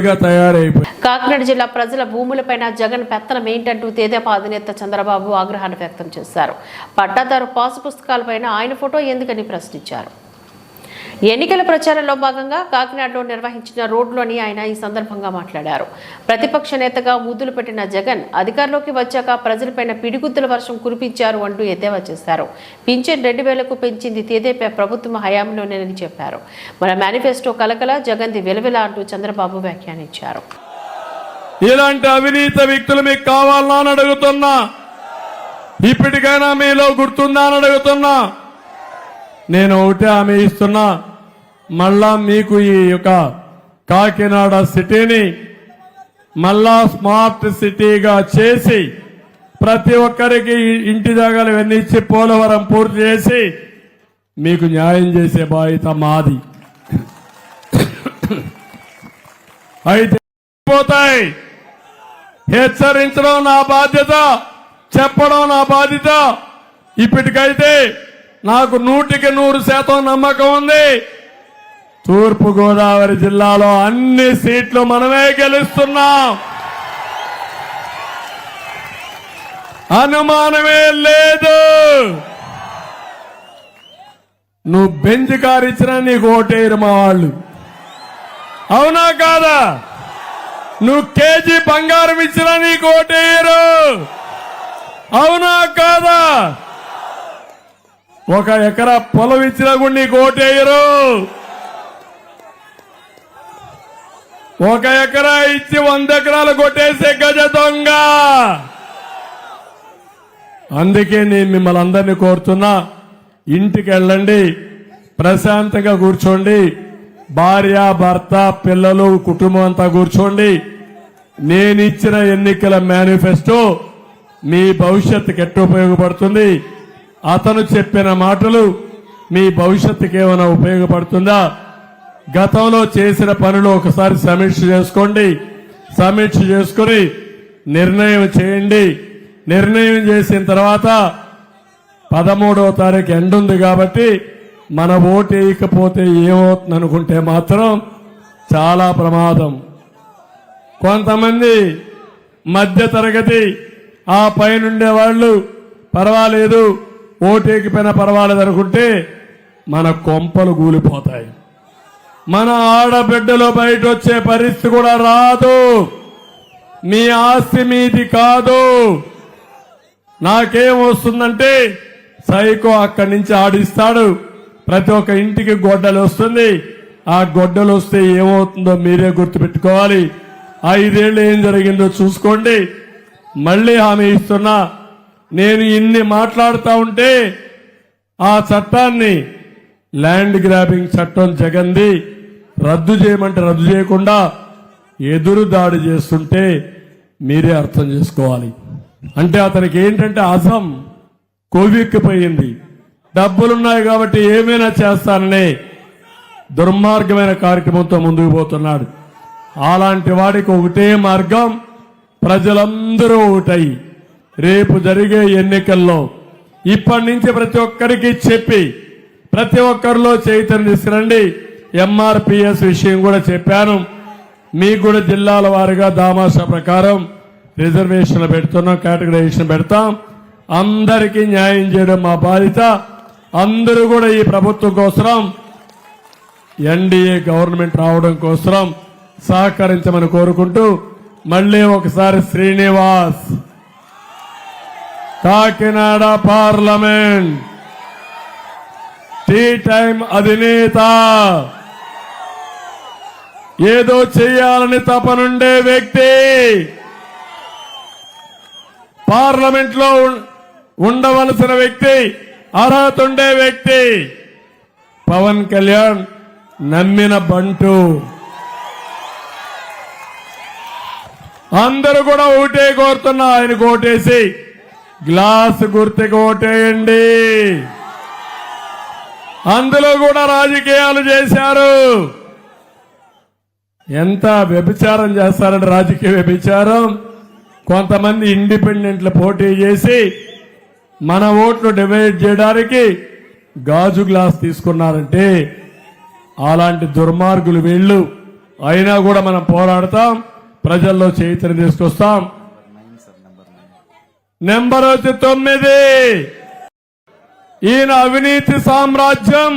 కాకినాడ జిల్లా ప్రజల భూములపైన జగన్ పెత్తనం ఏంటంటూ తెదేపా అధినేత చంద్రబాబు ఆగ్రహాన్ని వ్యక్తం చేశారు. పట్టాదారు పాసు పుస్తకాలపైన ఆయన ఫోటో ఎందుకని ప్రశ్నించారు. ఎన్నికల ప్రచారంలో భాగంగా కాకినాడలో నిర్వహించిన రోడ్లోని ఆయన ఈ సందర్భంగా మాట్లాడారు. ప్రతిపక్ష నేతగా ముద్దులు పెట్టిన జగన్ అధికారంలోకి వచ్చాక ప్రజలపైన పిడిగుద్దుల వర్షం కురిపించారు అంటూ ఎద్దేవా చేశారు. పింఛన్ 2,000కు పెంచింది తెదేపా ప్రభుత్వం హయాంలోనేనని చెప్పారు. మన మేనిఫెస్టో కలకల, జగన్ది వెలువెల అంటూ చంద్రబాబు వ్యాఖ్యానించారు. ఇలాంటి అవినీతి వ్యక్తులు మీకు కావాలని అడుగుతున్నా, ఇప్పటికైనా మీలో గుర్తుందా అని అడుగుతున్నా. నేను ఒకటే హామీ ఇస్తున్నా, మళ్ళా మీకు ఈ యొక్క కాకినాడ సిటీని మళ్ళా స్మార్ట్ సిటీగా చేసి ప్రతి ఒక్కరికి ఇంటి జాగాలు ఇవన్నీ ఇచ్చి పోలవరం పూర్తి చేసి మీకు న్యాయం చేసే బాధ్యత మాది. అయితే పోతాయి, హెచ్చరించడం నా బాధ్యత, చెప్పడం నా బాధ్యత. ఇప్పటికైతే నాకు 100% నమ్మకం ఉంది. తూర్పు గోదావరి జిల్లాలో అన్ని సీట్లు మనమే గెలుస్తున్నాం, అనుమానమే లేదు. నువ్వు బెంచ్ కారు ఇచ్చినా నీకు ఓటేయరు మా వాళ్ళు, అవునా కాదా? నువ్వు కేజీ బంగారం ఇచ్చినా నీకు ఓటేయరు, అవునా కాదా? 1 ఎకరా పొలం ఇచ్చినా కూడా నీకు ఓటేయరు. 1 ఎకరా ఇచ్చి 100 ఎకరాలు కొట్టేసే గజ దొంగ. అందుకే నేను మిమ్మల్ని అందరినీ కోరుతున్నా, ఇంటికి వెళ్ళండి, ప్రశాంతంగా కూర్చోండి, భార్య, భర్త, పిల్లలు, కుటుంబం అంతా కూర్చోండి. నేను ఇచ్చిన ఎన్నికల మేనిఫెస్టో మీ భవిష్యత్తుకి ఎట్లా ఉపయోగపడుతుంది, అతను చెప్పిన మాటలు మీ భవిష్యత్తుకి ఏమైనా ఉపయోగపడుతుందా, గతంలో చేసిన పనులు ఒకసారి సమీక్ష చేసుకోండి. సమీక్ష చేసుకుని నిర్ణయం చేయండి. నిర్ణయం చేసిన తర్వాత 13వ తారీఖు ఎండ్ ఉంది కాబట్టి మన ఓటు వేయకపోతే ఏమవుతుంది అనుకుంటే మాత్రం చాలా ప్రమాదం. కొంతమంది మధ్య తరగతి ఆ పైనుండే వాళ్ళు పర్వాలేదు, ఓటేకిపోయినా పర్వాలేదు అనుకుంటే మన కొంపలు కూలిపోతాయి. మన ఆడబిడ్డలు బయట వచ్చే పరిస్థితి కూడా రాదు. మీ ఆస్తి మీది కాదు. నాకేం వస్తుందంటే సైకో అక్కడి నుంచి ఆడిస్తాడు, ప్రతి ఒక్క ఇంటికి గొడ్డలు వస్తుంది. ఆ గొడ్డలు వస్తే ఏమవుతుందో మీరే గుర్తుపెట్టుకోవాలి. 5 ఏళ్ళు ఏం జరిగిందో చూసుకోండి. మళ్ళీ హామీ ఇస్తున్నా, నేను ఇన్ని మాట్లాడుతూ ఉంటే ఆ చట్టాన్ని, ల్యాండ్ గ్రాబింగ్ చట్టం జగన్ది, రద్దు చేయమంటే రద్దు చేయకుండా ఎదురు దాడి చేస్తుంటే మీరే అర్థం చేసుకోవాలి. అంటే అతనికి ఏంటంటే అసం కొవ్వెక్కిపోయింది, డబ్బులున్నాయి కాబట్టి ఏమైనా చేస్తానని దుర్మార్గమైన కార్యక్రమంతో ముందుకు పోతున్నాడు. అలాంటి వాడికి ఒకటే మార్గం, ప్రజలందరూ ఒకటై రేపు జరిగే ఎన్నికల్లో ఇప్పటి నుంచి ప్రతి ఒక్కరికి చెప్పి ప్రతి ఒక్కరిలో చైతన్యం తీసుకురండి. ఎంఆర్పిఎస్ విషయం కూడా చెప్పాను. మీకు కూడా జిల్లాల వారీగా దామాషా ప్రకారం రిజర్వేషన్లు పెడుతున్నాం, కేటగరైజేషన్ పెడతాం. అందరికీ న్యాయం చేయడం మా బాధ్యత. అందరూ కూడా ఈ ప్రభుత్వం కోసం, ఎన్డీఏ గవర్నమెంట్ రావడం కోసం సహకరించమని కోరుకుంటూ మళ్ళీ ఒకసారి Srinivas, Kakinada parliament Tea Time అధినేత, ఏదో చేయాలని తపనుండే వ్యక్తి, పార్లమెంట్ లో ఉండవలసిన వ్యక్తి, అర్హత ఉండే వ్యక్తి పవన్ కళ్యాణ్ నమ్మిన బంటు. అందరూ కూడా ఓటే కోరుతున్నా, ఆయనకు ఓటేసి గ్లాస్ గుర్తుకు ఓటేయండి. అందులో కూడా రాజకీయాలు చేశారు. ఎంత వ్యభిచారం చేస్తారంటే రాజకీయ వ్యభిచారం. కొంతమంది ఇండిపెండెంట్లు పోటీ చేసి మన ఓట్లు డివైడ్ చేయడానికి గాజు గ్లాస్ తీసుకున్నారంటే అలాంటి దుర్మార్గులు వీళ్ళు. అయినా కూడా మనం పోరాడతాం, ప్రజల్లో చైతన్యం తీసుకొస్తాం. నెంబర్ వచ్చి 9. ఈయన అవినీతి సామ్రాజ్యం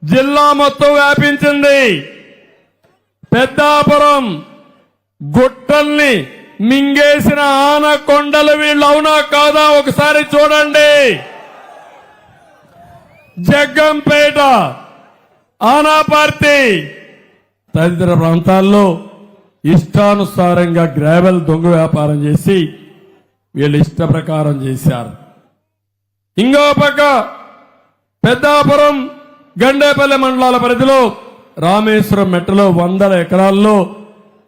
జిల్లా మొత్తం వ్యాపించింది. పెద్దాపురం గుట్టల్ని మింగేసిన ఆనకొండలు వీళ్ళు, అవునా కాదా ఒకసారి చూడండి. జగ్గంపేట, ఆనాపర్తి తదితర ప్రాంతాల్లో ఇష్టానుసారంగా గ్రావెల్ దొంగ వ్యాపారం చేసి వీళ్ళు ఇష్ట ప్రకారం చేశారు. ఇంకో పక్క పెద్దాపురం, గండేపల్లి మండలాల పరిధిలో రామేశ్వరం మెట్టలో 100 ఎకరాల్లో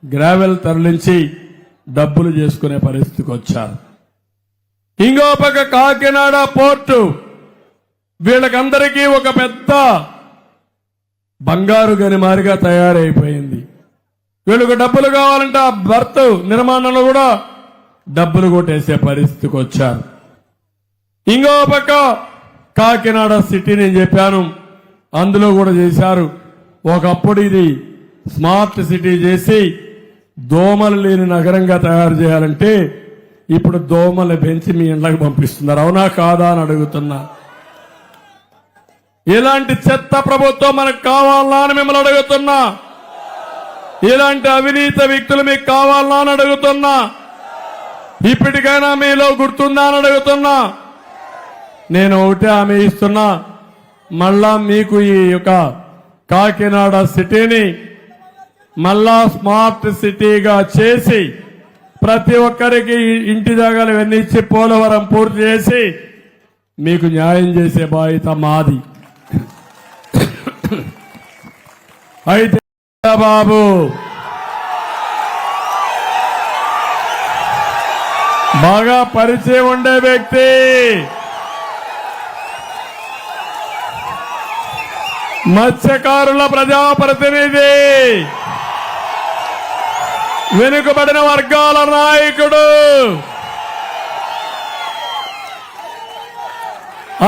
గ్రావెల్ తరలించి డబ్బులు చేసుకునే పరిస్థితికి వచ్చారు. ఇంకో పక్క కాకినాడ పోర్టు, వీళ్ళకందరికీ ఒక పెద్ద బంగారు గనిమారిగా తయారైపోయింది. వీళ్ళకు డబ్బులు కావాలంటే ఆ బర్త్ నిర్మాణంలో కూడా డబ్బులు కొట్టేసే పరిస్థితికి వచ్చారు. ఇంకో పక్క కాకినాడ సిటీ నేను చెప్పాను, అందులో కూడా చేశారు. ఒకప్పుడు ఇది స్మార్ట్ సిటీ చేసి దోమలు లేని నగరంగా తయారు చేయాలంటే ఇప్పుడు దోమలు పెంచి మీ ఇండ్లకు పంపిస్తున్నారు, అవునా కాదా అని అడుగుతున్నా. ఇలాంటి చెత్త ప్రభుత్వం మనకు కావాలా అని మిమ్మల్ని అడుగుతున్నా. ఇలాంటి అవినీతి వ్యక్తులు మీకు కావాలా అని అడుగుతున్నా. ఇప్పటికైనా మీలో గుర్తుందా అని అడుగుతున్నా. నేను ఒకటే హామీ ఇస్తున్నా, మళ్ళా మీకు ఈ యొక్క కాకినాడ సిటీని మళ్ళా స్మార్ట్ సిటీగా చేసి ప్రతి ఒక్కరికి ఇంటి జాగాలు ఇవన్నీ ఇచ్చి పోలవరం పూర్తి చేసి మీకు న్యాయం చేసే బాధ్యత మాది. అయితే బాబు బాగా పరిచయం ఉండే వ్యక్తి, మత్స్యకారుల ప్రజాప్రతినిధి, వెనుకబడిన వర్గాల నాయకుడు,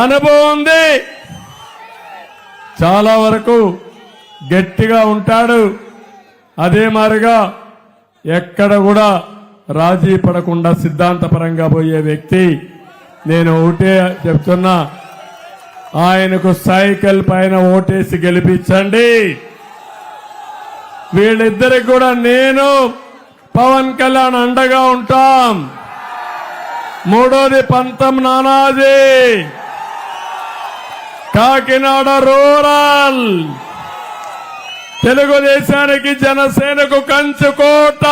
అనుభవం ఉంది, చాలా వరకు గట్టిగా ఉంటాడు. అదే మాదిరిగా ఎక్కడ కూడా రాజీ పడకుండా సిద్ధాంతపరంగా పోయే వ్యక్తి. నేను ఒకటే చెప్తున్నా, ఆయనకు సైకిల్ పైన ఓటేసి గెలిపించండి. వీళ్ళిద్దరికి కూడా నేను పవన్ కళ్యాణ్ అండగా ఉంటాం. మూడోది పంతం నానాజీ, కాకినాడ రూరల్, తెలుగుదేశానికి జనసేనకు కంచుకోట,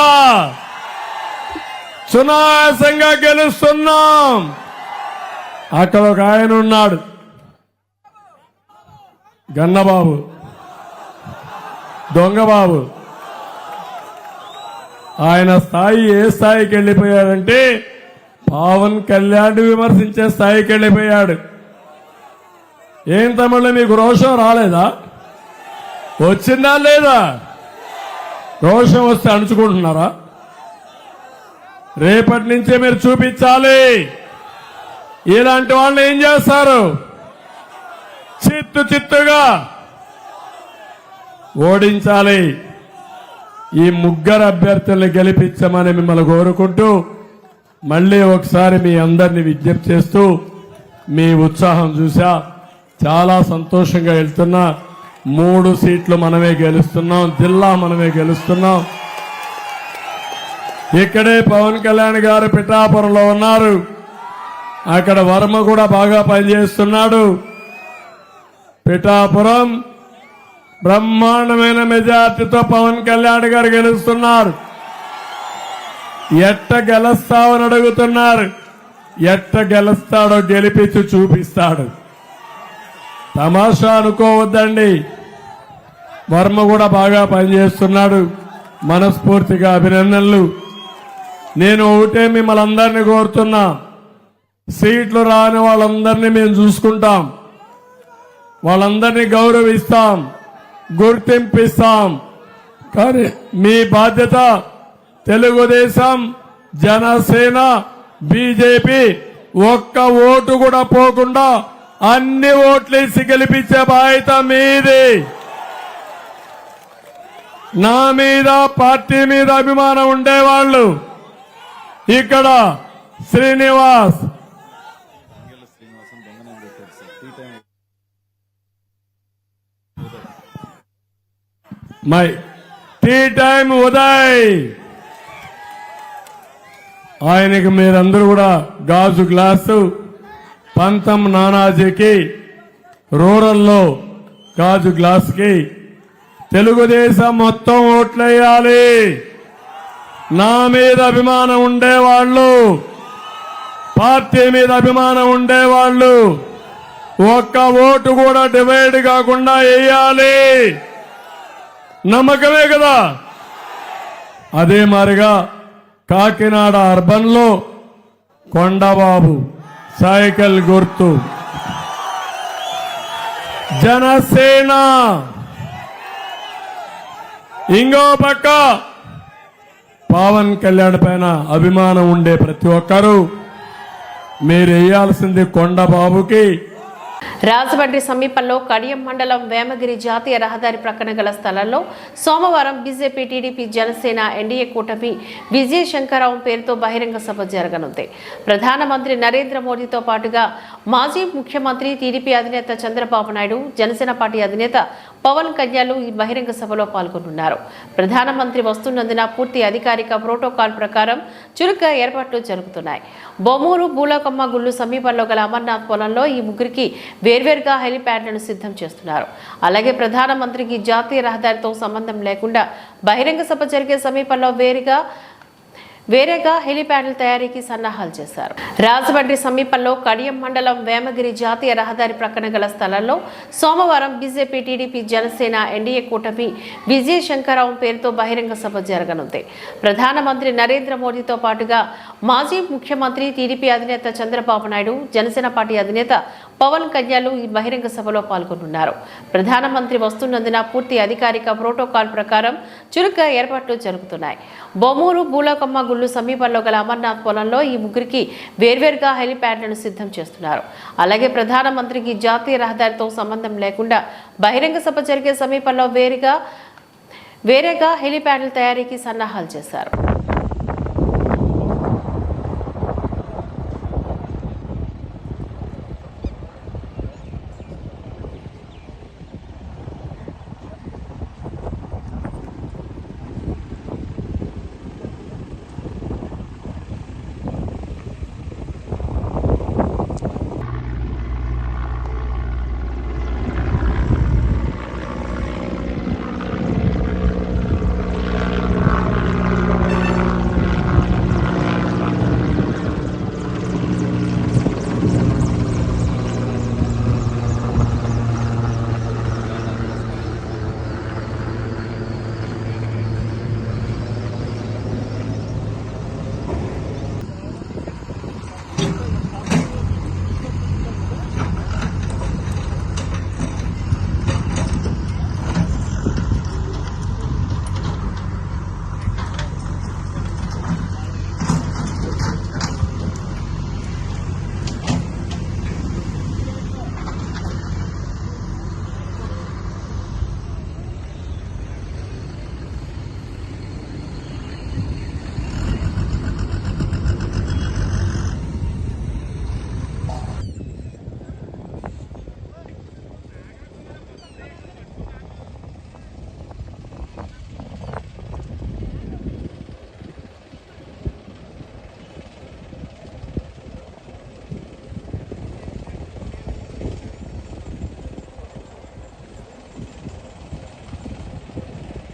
సునాయాసంగా గెలుస్తున్నాం. అక్కడ ఒక ఆయన ఉన్నాడు, గన్నబాబు, దొంగబాబు. ఆయన స్థాయి ఏ స్థాయికి వెళ్ళిపోయాడంటే పవన్ కళ్యాణ్ విమర్శించే స్థాయికి వెళ్ళిపోయాడు. ఏం తమిళ మీకు రోషం రాలేదా? వచ్చిందా లేదా? రోషం వస్తే అణుచుకుంటున్నారా? రేపటి నుంచే మీరు చూపించాలి. ఇలాంటి వాళ్ళు ఏం చేస్తారు? చిత్తుగా ఓడించాలి. ఈ ముగ్గురు అభ్యర్థుల్ని గెలిపించమని మిమ్మల్ని కోరుకుంటూ మళ్ళీ ఒకసారి మీ అందరినీ విజ్ఞప్తి చేస్తూ మీ ఉత్సాహం చూసా చాలా సంతోషంగా వెళ్తున్నా. 3 సీట్లు మనమే గెలుస్తున్నాం, జిల్లా మనమే గెలుస్తున్నాం. ఇక్కడే పవన్ కళ్యాణ్ గారు పిఠాపురంలో ఉన్నారు. అక్కడ వర్మ కూడా బాగా పనిచేస్తున్నాడు. పిఠాపురం బ్రహ్మాండమైన మెజార్టీతో పవన్ కళ్యాణ్ గారు గెలుస్తున్నారు. ఎట్ట గెలుస్తావని అడుగుతున్నారు. ఎట్ట గెలుస్తాడో గెలిపించి చూపిస్తాడు. తమాషా అనుకోవద్దండి. వర్మ కూడా బాగా పనిచేస్తున్నాడు. మనస్ఫూర్తిగా అభినందనలు. నేను ఒకటే మిమ్మల్ని అందరినీ కోరుతున్నా, సీట్లు రాని వాళ్ళందరినీ మేము చూసుకుంటాం, వాళ్ళందరినీ గౌరవిస్తాం, గుర్తింపిస్తాం. కానీ మీ బాధ్యత తెలుగుదేశం, జనసేన, బీజేపీ ఒక్క ఓటు కూడా పోకుండా అన్ని ఓట్లేసి గెలిపించే బాధ్యత మీది. నా మీద పార్టీ మీద అభిమానం ఉండేవాళ్ళు ఇక్కడ Srinivas, my Tea Time Uday, ఆయనకి మీరందరూ కూడా గాజు గ్లాసు, పంతం నానాజీకి రూరల్లో గాజు గ్లాసుకి తెలుగుదేశం మొత్తం ఓట్లేయాలి. నా మీద అభిమానం ఉండేవాళ్ళు, పార్టీ మీద అభిమానం ఉండేవాళ్ళు ఒక్క ఓటు కూడా డివైడ్ కాకుండా వేయాలి. నమ్మకమే కదా? అదే మారిగా కాకినాడ అర్బన్ లో కొండబాబు సైకిల్ గుర్తు, జనసేన. ఇంకో పక్క పవన్ కళ్యాణ్ పైన అభిమానం ఉండే ప్రతి ఒక్కరూ మీరు వేయాల్సింది కొండబాబుకి. రాజమండ్రి సమీపంలో కడియం మండలం వేమగిరి జాతీయ రహదారి ప్రక్కన గల స్థలంలో సోమవారం బీజేపీ, టీడీపీ, జనసేన, ఎన్డీఏ కూటమి విజయ శంకరరావు పేరుతో బహిరంగ సభ జరగనుంది. ప్రధానమంత్రి నరేంద్ర మోదీతో పాటుగా మాజీ ముఖ్యమంత్రి, టీడీపీ అధినేత చంద్రబాబు నాయుడు, జనసేన పార్టీ అధినేత పవన్ కళ్యాణ్ ఈ బహిరంగ సభలో పాల్గొనున్నారు. ప్రధానమంత్రి వస్తున్నందున పూర్తి అధికారిక ప్రోటోకాల్ ప్రకారం చురుగ్గా ఏర్పాట్లు జరుగుతున్నాయి. బొమ్మూరు, బూలకమ్మ గుళ్ళు సమీపంలో గల అమర్నాథ్ పొలంలో ఈ ముగ్గురికి వేర్వేరుగా హెలిప్యాడ్లను సిద్ధం చేస్తున్నారు. అలాగే ప్రధానమంత్రికి జాతీయ రహదారితో సంబంధం లేకుండా బహిరంగ సభ జరిగే సమీపంలో వేరేగా హెలిప్యాడ్ల తయారీకి సన్నాహాలు చేశారు. రాజమండ్రి సమీపంలో కడియం మండలం వేమగిరి జాతీయ రహదారి ప్రక్కన గల స్థలంలో సోమవారం బీజేపీ, టీడీపీ, జనసేన, ఎన్డీఏ కూటమి విజయ శంకరరావు పేరుతో బహిరంగ సభ జరగనుంది. ప్రధానమంత్రి నరేంద్ర మోదీతో పాటుగా మాజీ ముఖ్యమంత్రి, టీడీపీ అధినేత చంద్రబాబు నాయుడు, జనసేన పార్టీ అధినేత పవన్ కళ్యాణ్ ఈ బహిరంగ సభలో పాల్గొనున్నారు. ప్రధానమంత్రి వస్తున్నందున పూర్తి అధికారిక ప్రోటోకాల్ ప్రకారం చురుగ్గా ఏర్పాట్లు జరుగుతున్నాయి. బొమ్మూరు, బూలకమ్మ గుళ్ళు సమీపంలో గల అమర్నాథ్ పొలంలో ఈ ముగ్గురికి వేర్వేరుగా హెలిప్యాడ్లను సిద్ధం చేస్తున్నారు. అలాగే ప్రధానమంత్రికి జాతీయ రహదారితో సంబంధం లేకుండా బహిరంగ సభ జరిగే సమీపంలో వేరేగా హెలిప్యాడ్ల తయారీకి సన్నాహాలు చేశారు.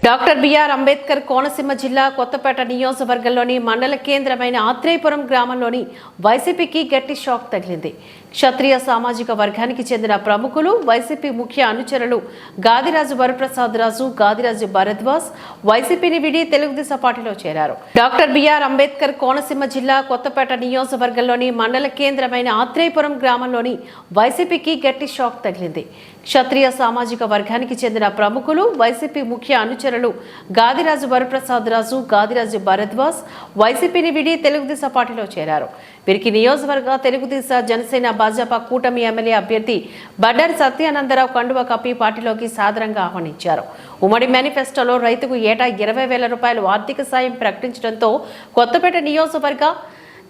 డాక్టర్ బిఆర్ అంబేద్కర్ కోనసీమ జిల్లా కొత్తపేట నియోజకవర్గంలోని మండల కేంద్రమైన ఆత్రేయపురం గ్రామంలోని వైసీపీకి గట్టి షాక్ తగిలింది. క్షత్రియ సామాజిక వర్గానికి చెందిన ప్రముఖులు, వైసీపీ ముఖ్య అనుచరులు గాదిరాజు వరప్రసాద్ రాజు, గాదిరాజు భరద్వాజ్ వైసీపీని విడి తెలుగుదేశం పార్టీలో చేరారు. డాక్టర్ బిఆర్ అంబేద్కర్ కోనసీమ జిల్లా కొత్తపేట నియోజకవర్గంలోని మండల కేంద్రమైన ఆత్రేయపురం గ్రామంలోని వైసీపీకి గట్టి షాక్ తగిలింది. క్షత్రియ సామాజిక వర్గానికి చెందిన ప్రముఖులు, వైసీపీ ముఖ్య అనుచరులు గాదిరాజు వరప్రసాద్ రాజు, గాదిరాజు భరద్వాజ్ వైసీపీని విడి తెలుగుదేశం పార్టీలో చేరారు. వీరికి నియోజకవర్గ తెలుగుదేశం, జనసేన, భాజపా కూటమి ఎమ్మెల్యే అభ్యర్థి బండారి సత్యానందరావు కండువా కప్పి పార్టీలోకి సాదరంగా ఆహ్వానించారు. ఉమ్మడి మేనిఫెస్టోలో రైతుకు ఏటా 20,000 రూపాయలు ఆర్థిక సాయం ప్రకటించడంతో కొత్తపేట నియోజకవర్గ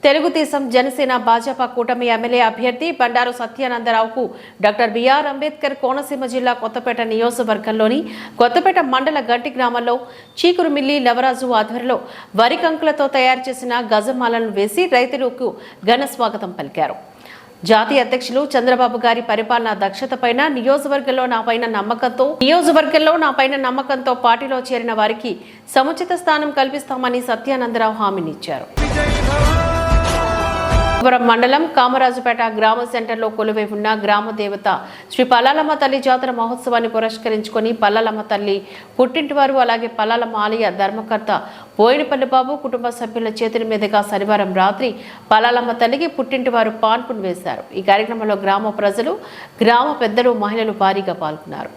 తెలుగుదేశం, జనసేన, భాజపా కూటమి ఎమ్మెల్యే అభ్యర్థి బండారు సత్యానందరావుకు డాక్టర్ బిఆర్ అంబేద్కర్ కోనసీమ జిల్లా కొత్తపేట నియోజకవర్గంలోని కొత్తపేట మండల గట్టి గ్రామంలో చీకురుమిల్లి లవరాజు ఆధ్వర్యంలో వరి కంకులతో తయారు చేసిన గజమాలను వేసి రైతులకు ఘన స్వాగతం పలికారు. జాతీయ అధ్యక్షులు చంద్రబాబు గారి పరిపాలనా దక్షతపైన నియోజకవర్గంలో నా పైన నమ్మకంతో పార్టీలో చేరిన వారికి సముచిత స్థానం కల్పిస్తామని సత్యానందరావు హామీనిచ్చారు. మండలం కామరాజుపేట గ్రామ సెంటర్లో కొలువై ఉన్న గ్రామ దేవత శ్రీ పల్లాలమ్మ తల్లి జాతర మహోత్సవాన్ని పురస్కరించుకొని పల్లాలమ్మ తల్లి పుట్టింటి వారు, అలాగే పల్లాలమ్మ ఆలయ ధర్మకర్త బోయినపల్లి బాబు కుటుంబ సభ్యుల చేతుల మీదుగా శనివారం రాత్రి పల్లాలమ్మ తల్లికి పుట్టింటి వారు పాన్పును వేశారు. ఈ కార్యక్రమంలో గ్రామ ప్రజలు, గ్రామ పెద్దలు, మహిళలు భారీగా పాల్గొన్నారు.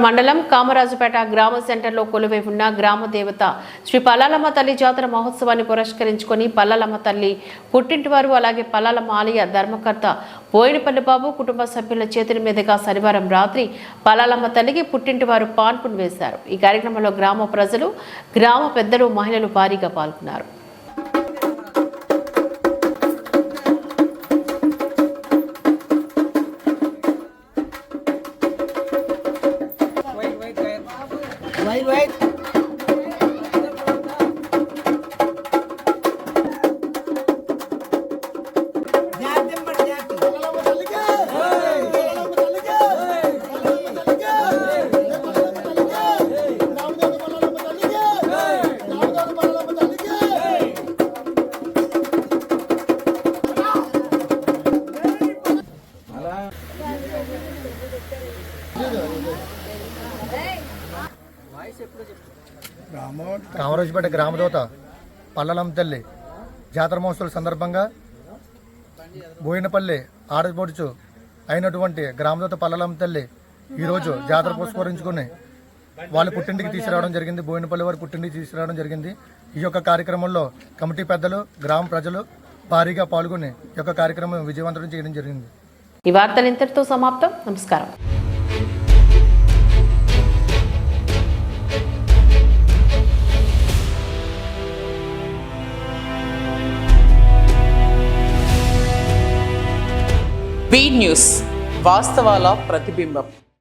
మండలం కామరాజుపేట గ్రామ సెంటర్లో కొలువై ఉన్న గ్రామ దేవత శ్రీ పల్లాలమ్మ తల్లి జాతర మహోత్సవాన్ని పురస్కరించుకొని పల్లాలమ్మ తల్లి పుట్టింటి వారు, అలాగే పల్లాలమ్మ ఆలయ ధర్మకర్త బోయినపల్లి బాబు కుటుంబ సభ్యుల చేతుల మీదుగా శనివారం రాత్రి పల్లాలమ్మ తల్లికి పుట్టింటి వారు పాన్పును వేశారు. ఈ కార్యక్రమంలో గ్రామ ప్రజలు, గ్రామ పెద్దలు, మహిళలు భారీగా పాల్గొన్నారు. కామరాజుపేట గ్రామదేవత పల్లాలమ్మ తల్లి జాతర మహోత్సవాల సందర్భంగా బోయినపల్లి ఆడపడుచు అయినటువంటి గ్రామదేవత పల్లాలమ్మ తల్లి ఈరోజు జాతర పురస్కరించుకొని వాళ్ళ పుట్టింటికి తీసుకురావడం జరిగింది. బోయినపల్లి వారి పుట్టింటికి తీసుకురావడం జరిగింది. ఈ యొక్క కార్యక్రమంలో కమిటీ పెద్దలు, గ్రామ ప్రజలు భారీగా పాల్గొని ఈ యొక్క కార్యక్రమం విజయవంతం చేయడం జరిగింది. ఈ వార్తలు ఇంతటితో సమాప్తం. నమస్కారం. బీ న్యూస్, వాస్తవాల ప్రతిబింబం.